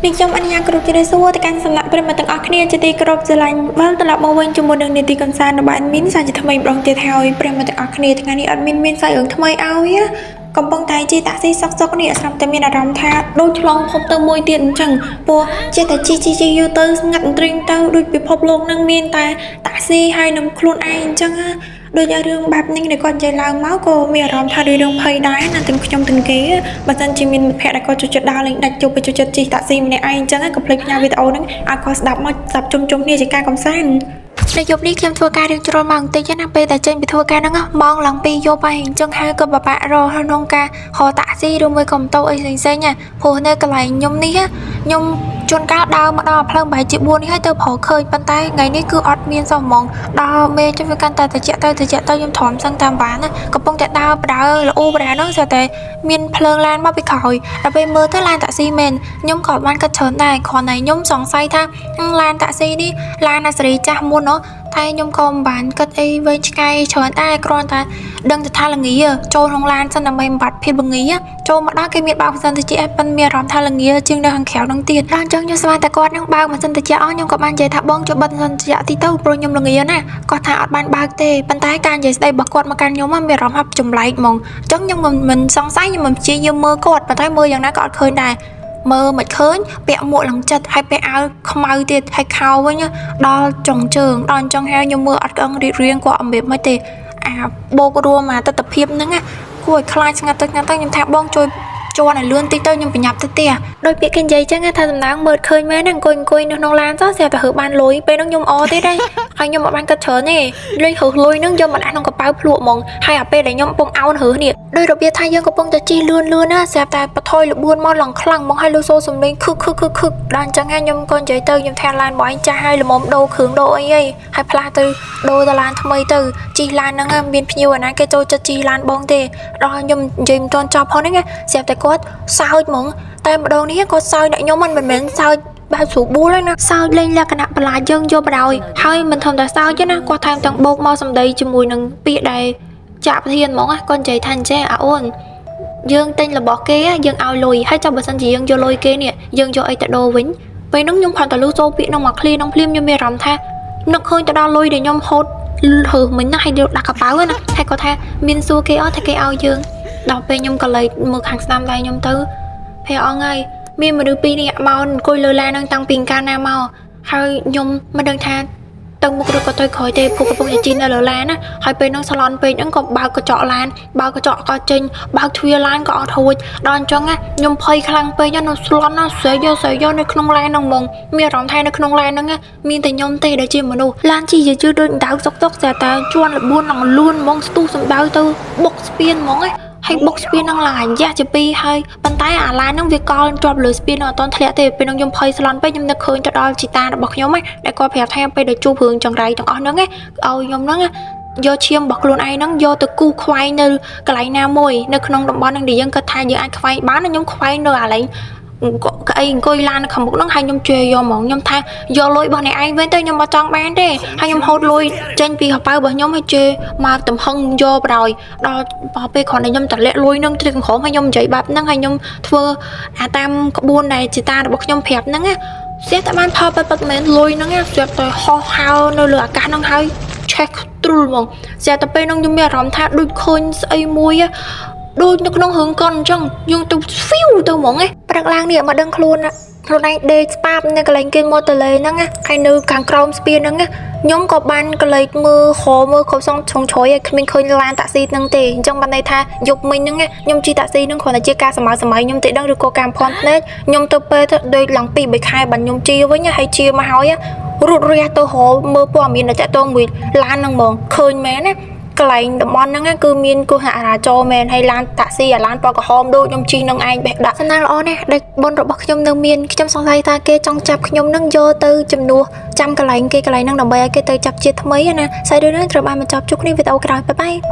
នេះខ្ញុំអនុញ្ញាតគ្រប់ជម្រាបសួរទៅកាន់សំណាក់ប្រិយមិត្តទាំងអស់គ្នាជាទីគោរពស្រឡាញ់វិលត្រឡប់មកវិញជាមួយនឹងនីតិកំសាន្តរបស់អេដមីនសាជាថ្មីម្ដងទៀតហើយប្រិយមិត្តទាំងអស់គ្នាថ្ងៃនេះអេដមីនមានសាររឿងថ្មីឲ្យកំពុងតែជិះតាក់ស៊ីសុកនេះស្រាប់តែមានអារម្មណ៍ថាដូចឆ្លងភពទៅមួយទៀតអញ្ចឹងព្រោះចេះតែជិះយូរទៅស្ងាត់ទ្រីងទៅដូចពិភពលោកនឹងមានតែតាក់ស៊ីហើយនឹងខ្លួនឯងអញ្ចឹងដូចរឿងបែបនេះដែលគាត់និយាយឡើងមកក៏មានអារម្មណ៍ថារឿងភ័យដែរណាទាំងខ្ញុំទាំងគេបើមិនជាមានមិត្តភក្តិដែលគាត់ចូលចិត្តដើរលេងដាច់ជប់ទៅចូលចិត្តជិះតាក់ស៊ីម្នាក់ឯងអញ្ចឹងក៏ភ្លេចផ្ញើវីដេអូហ្នឹងឲ្យគាត់ស្ដាប់មកស្ដាប់ជុំគ្នាជាការកម្សាន្តនៅយប់នេះខ្ញុំធ្វើការរៀងជ្រុលមកបន្តិចណាពេលតែចេញពីធ្វើការហ្នឹងម៉ោងឡើង2យប់ហើយអញ្ចឹងហើយក៏បបាក់រហក្នុងការហៅតាក់ស៊ីឬមួយក៏ម៉ូតូអីផ្សេងៗព្រោះនៅកន្លែងខ្ញុំនេះខ្ញុំជួនកាលដើរមកដល់ផ្លូវបែរជា4នេះហើយទៅប្រឃើញប៉ុន្តែថ្ងៃនេះគឺអត់មានសោះហ្មងដល់មេចុះវាកាន់តែត្រជាក់ទៅខ្ញុំទ្រាំសឹងតាមបានណាកំពុងតែដើរល្អបដាហ្នឹងស្រាប់តែមានភ្លើងឡានមកពីក្រោយដល់ពេលមើលទៅឡានតាក់ស៊ីមែនខ្ញុំក៏បានគិតច្រើនដែរគ្រាន់តែខ្ញុំសង្ស័យថាឡានតាក់ស៊ីនេះឡានអាសេរីចាស់មុនតែខ្ញុំក៏មិនបានគិតអីវែងឆ្ងាយច្រើនដែរគ្រាន់តែដឹងថាល្ងាចូលក្នុងឡានសិនដើម្បីបំបត្តិភាពល្ងាចូលមកដល់គេមានបើកម៉ាស៊ីនត្រជាក់ប៉ុន្តែមានអារម្មណ៍ថាល្ងាជាងនៅខាងក្រៅនឹងទៀតដល់អញ្ចឹងខ្ញុំស្មានតែគាត់នឹងបើកម៉ាស៊ីនត្រជាក់ខ្ញុំក៏បាននិយាយថាបងជួយបិទម៉ាស៊ីនត្រជាក់ទីទៅព្រោះខ្ញុំល្ងាណាគាត់ថាអត់បានបើកទេប៉ុន្តែការនិយាយស្ដីរបស់គាត់មកកាន់ខ្ញុំមានអារម្មណ៍ថាចម្លែកហ្មងអញ្ចឹងខ្ញុំមិនសង្ស័យខ្ញុំមិនព្យាយាមមើលគាត់ប៉ុន្តែមើលយ៉ាងណាក៏អត់ឃើញដែរមើលមិនឃើញពាក់មួកឡើងចិត្តហើយពាក់អាវខ្មៅទៀតហើយខោវិញដល់ចុងជើងដល់អញ្ចឹងហើយខ្ញុំមើលអត់ក្អឹងរៀបរៀងគាត់អំរៀបមិនទេអាបោករួមអាទស្សនភាពហ្នឹងគួរឲ្យខ្លាចស្ងាត់ទៅខ្ញុំថាបងជួយជន់ឲ្យលឿនតិចទៅខ្ញុំប្រញាប់ទៅផ្ទះដោយពាក្យគេនិយាយចឹងថាតំណាងមើលឃើញមែនអង្គុយនៅក្នុងឡានសោះស្រាប់តែហឺបានលុយពេលហ្នឹងខ្ញុំអទៀតហើយខ្ញុំអត់បានគិតច្រើនទេលុយហ្នឹងយកមកដាក់ក្នុងកប៉ៅភ្លក់ហ្មងហើយអាពេលដែលខ្ញុំកំពុងអោនហឺនេះដោយរបៀបថាយើងកំពុងតែជិះលឿនណាស្រាប់តែបថយលបួនមកឡើងខ្លាំងហ្មងហើយលឺសូរសំឡេងខឹកដល់អញ្ចឹងហើយខ្ញុំក៏និយាយទៅខ្ញុំថាឡានបងឯងចាស់ហើយល្មមដូរគ្រឿងដូរអីហើយផ្លាស់ទៅដូរទៅឡានថ្មីទៅជិះឡានហ្នឹងមានភ្ញៀវណាគេចូលចិត្តជិះឡានបងទេដល់ខ្ញុំនិយាយមិនទាន់ចប់ផងហ្នឹងស្រាប់តែគាត់សើចហ្មងតែម្ដងនេះគាត់សើចដាក់ខ្ញុំមិនមែនសើចបែបស្រួលបួលទេណាសើចលេងលក្ខណៈបន្លាចយើងយកបដ ாய் ហើយមិនធម្មតាសើចទេណាគាត់ថែមទាំងបោកមកសម្ដីជាមួយនឹងពាក្យដែលចាក់ប្រធានហ្មងគាត់និយាយថាអញ្ចេះអូនយើងទិញរបស់គេយើងឲ្យលុយហើយចាំបើសិនជាយើងយកលុយគេនេះយើងយកអីទៅដូរវិញពេលហ្នឹងខ្ញុំគ្រាន់តែលឺចូលពាក្យហ្នឹងមកឃ្លានឹងភ្លាមខ្ញុំមានអារម្មណ៍ថានឹកឃើញទៅដល់លុយដែលខ្ញុំហូតហឺមិញណាហើយយកដាក់កប៉ៅណាហើយគាត់ថាមានសួរគេថាគេឲ្យយើងដល់ពេលខ្ញុំក៏លេចមើលខាងស្ដាំដៃខ្ញុំទៅពេលអងហើយមានមនុស្សពីរនាក់មកអង្គុយលើឡានហ្នឹងតាំងពីកាលណាមកហើយខ្ញុំមិនដឹងថាទៅមុខឬក៏ទៅក្រោយទេព្រោះកំពុងតែជិះនៅលើឡានណាហើយពេលហ្នឹងសឡន់ពេកហ្នឹងក៏បើកកញ្ចក់ឡានបើកកញ្ចក់ក៏ចេញបើកទ្វារឡានក៏អត់រួចដល់អញ្ចឹងខ្ញុំភ័យខ្លាំងពេកនៅសឡន់ណាស្រែកយកនៅក្នុងឡានហ្នឹងហ្មងមានអារម្មណ៍ថានៅក្នុងឡានហ្នឹងមានតែខ្ញុំទេដែលជាមនុស្សឡានជិះយឺតដូចដៅសុកស្រាប់តែជួនលបួនឡើងលួនហ្មងស្ទុះសំដៅទៅបុកស្ពានហ្មងហើយបុកស្ពានហ្នឹងឡើងអាយ៉ាជាពីរហើយប៉ុន្តែអាឡានហ្នឹងវាកលជាប់លើស្ពានអត់ទាន់ធ្លាក់ទេពេលហ្នឹងខ្ញុំភ័យស្លន់ពេកខ្ញុំនឹកឃើញទៅដល់ជីតារបស់ខ្ញុំដែលគាត់ប្រាប់ថាពេលដែលជួបរឿងចង្រៃទាំងអស់ហ្នឹងឲ្យខ្ញុំហ្នឹងយកឈាមរបស់ខ្លួនឯងហ្នឹងយកទៅគូខ្វែងនៅកន្លែងណាមួយនៅក្នុងតំបន់ហ្នឹងដែលយើងគិតថាយើងអាចខ្វែងបានខ្ញុំខ្វែងនៅអាឡែងកៅអីអង្គុយឡាននៅខាងមុខហ្នឹងហើយខ្ញុំជេរយកហ្មងខ្ញុំថាយកលុយរបស់អ្នកឯងវិញទៅខ្ញុំអត់ចង់បានទេហើយខ្ញុំហូតលុយចេញពីកប៉ៅរបស់ខ្ញុំហើយជេរមកទំហឹងយកបដ ாய் ដល់ពេលគ្រាន់តែខ្ញុំតម្លាក់លុយហ្នឹងទៅក្រុមហើយខ្ញុំនិយាយបែបហ្នឹងហើយខ្ញុំធ្វើតាមក្បួនដែលជាតារបស់ខ្ញុំប្រាប់ហ្នឹងស្រាប់តែបានផលប៉ិតមែនលុយហ្នឹងស្រាប់តែហោះហើរនៅលើអាកាសហ្នឹងហើយឆេះទ្រុលហ្មងស្រាប់តែពេលហ្នឹងខ្ញុំមានអារម្មណ៍ថាដូចឃើញស្អីមួយដូចនៅក្នុងរឿងកុនអញ្ចឹងយើងទៅស្វីវទៅហ្មងព្រឹកឡើងនេះមកដឹងខ្លួនឯងដេកស្ប៉ាប់នៅកន្លែងគេមកតលេហ្នឹងហើយនៅខាងក្រោមស្ពានហ្នឹងខ្ញុំក៏បានកលេចមើលគ្រប់សងឆុងជ្រោយឲ្យគ្មានឃើញឡានតាក់ស៊ីហ្នឹងទេអញ្ចឹងបានន័យថាយប់មិញហ្នឹងខ្ញុំជិះតាក់ស៊ីហ្នឹងគ្រាន់តែជាការសម័យខ្ញុំទេដឹងឬក៏ការផន់ភ្នែកខ្ញុំទៅពេលទៅដូចឡើង2-3ខែបានខ្ញុំជិះវិញហើយជិះមកហើយរត់រះទៅរកមើលព័ត៌មានដែលតាក់ទងមួយឡានហ្នឹងហ្មងឃើញមែនណាកន្លែងតំបន់ហ្នឹងគឺមានគ្រោះចរាចរណ៍មែនហើយឡានតាក់ស៊ីឡានពណ៌ក្រហមដូចខ្ញុំជិះនឹងឯងបេះដាក់សំណាងល្អណាស់ដែលបុនរបស់ខ្ញុំនៅមានខ្ញុំសង្ស័យថាគេចង់ចាប់ខ្ញុំនឹងយកទៅជំនួសចាំកន្លែងហ្នឹងដើម្បីឲ្យគេទៅចាប់ជាតិថ្មីណាសាយរឿងនេះត្រូវបានបញ្ចប់ជួបគ្នាវីដេអូក្រោយបាយ